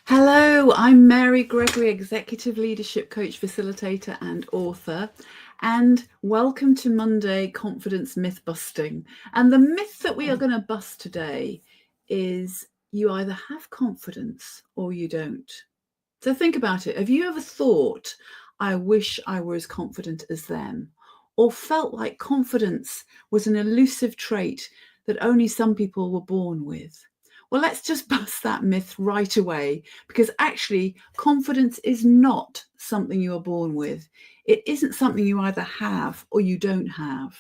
Hello, I'm Mary Gregory, Executive Leadership Coach, Facilitator and Author. And welcome to Monday Confidence Myth Busting. And the myth that we are going to bust today is you either have confidence or you don't. So think about it. Have you ever thought, I wish I were as confident as them? Or felt like confidence was an elusive trait that only some people were born with? Well, let's just bust that myth right away, because actually confidence is not something you are born with. It isn't something you either have or you don't have.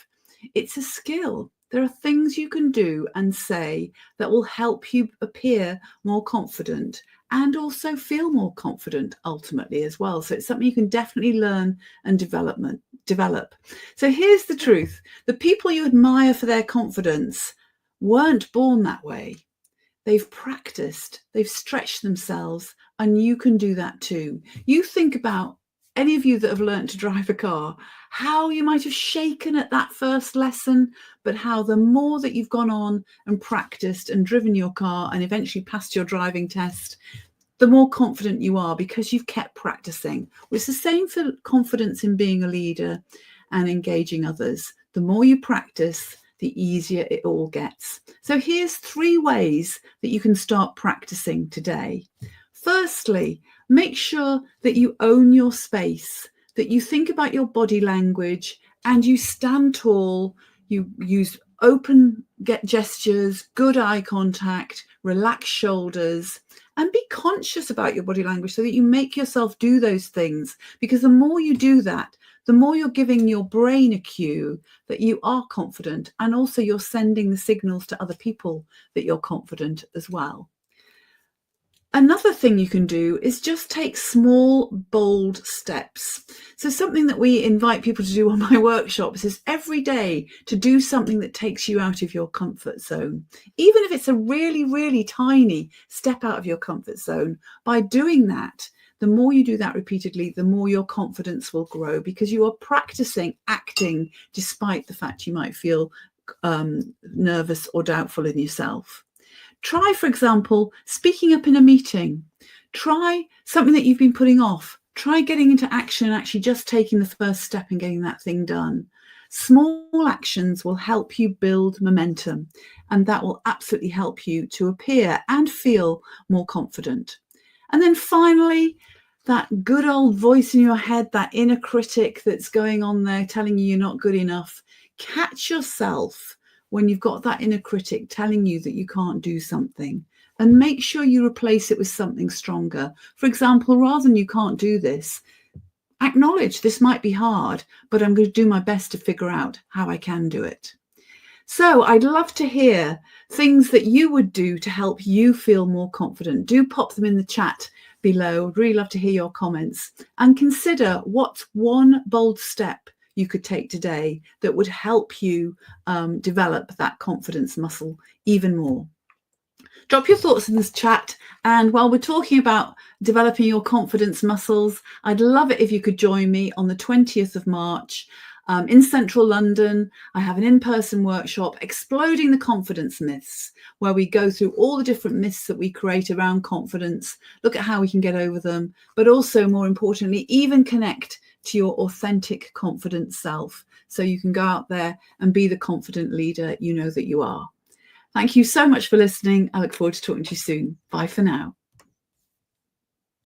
It's a skill. There are things you can do and say that will help you appear more confident and also feel more confident ultimately as well. So it's something you can definitely learn and develop. So here's the truth. The people you admire for their confidence weren't born that way. They've practiced, they've stretched themselves, and you can do that too. You think about any of you that have learned to drive a car, how you might have shaken at that first lesson, but how the more that you've gone on and practiced and driven your car and eventually passed your driving test, the more confident you are because you've kept practicing. It's the same for confidence in being a leader and engaging others. The more you practice, the easier it all gets. So here's 3 ways that you can start practicing today. Firstly, make sure that you own your space, that you think about your body language and you stand tall, you use open gestures, good eye contact, relaxed shoulders, and be conscious about your body language so that you make yourself do those things, because the more you do that, the more you're giving your brain a cue that you are confident, and also you're sending the signals to other people that you're confident as well. Another thing you can do is just take small, bold steps. So something that we invite people to do on my workshops is every day to do something that takes you out of your comfort zone. Even if it's a really, really tiny step out of your comfort zone, by doing that, the more you do that repeatedly, the more your confidence will grow, because you are practicing acting despite the fact you might feel nervous or doubtful in yourself. Try, for example, speaking up in a meeting. Try something that you've been putting off. Try getting into action and actually just taking the first step and getting that thing done. Small actions will help you build momentum, and that will absolutely help you to appear and feel more confident. And then finally, that good old voice in your head, that inner critic that's going on there telling you you're not good enough, catch yourself when you've got that inner critic telling you that you can't do something, and make sure you replace it with something stronger. For example, rather than you can't do this, acknowledge this might be hard, but I'm going to do my best to figure out how I can do it. So I'd love to hear things that you would do to help you feel more confident. Do pop them in the chat below. I'd really love to hear your comments, and consider what's one bold step you could take today that would help you develop that confidence muscle even more. Drop your thoughts in this chat. And while we're talking about developing your confidence muscles, I'd love it if you could join me on the 20th of March in central London. I have an in-person workshop, Exploding the Confidence Myths, where we go through all the different myths that we create around confidence, look at how we can get over them, but also, more importantly, even connect to your authentic, confident self, so you can go out there and be the confident leader you know that you are. Thank you so much for listening. I look forward to talking to you soon. Bye for now.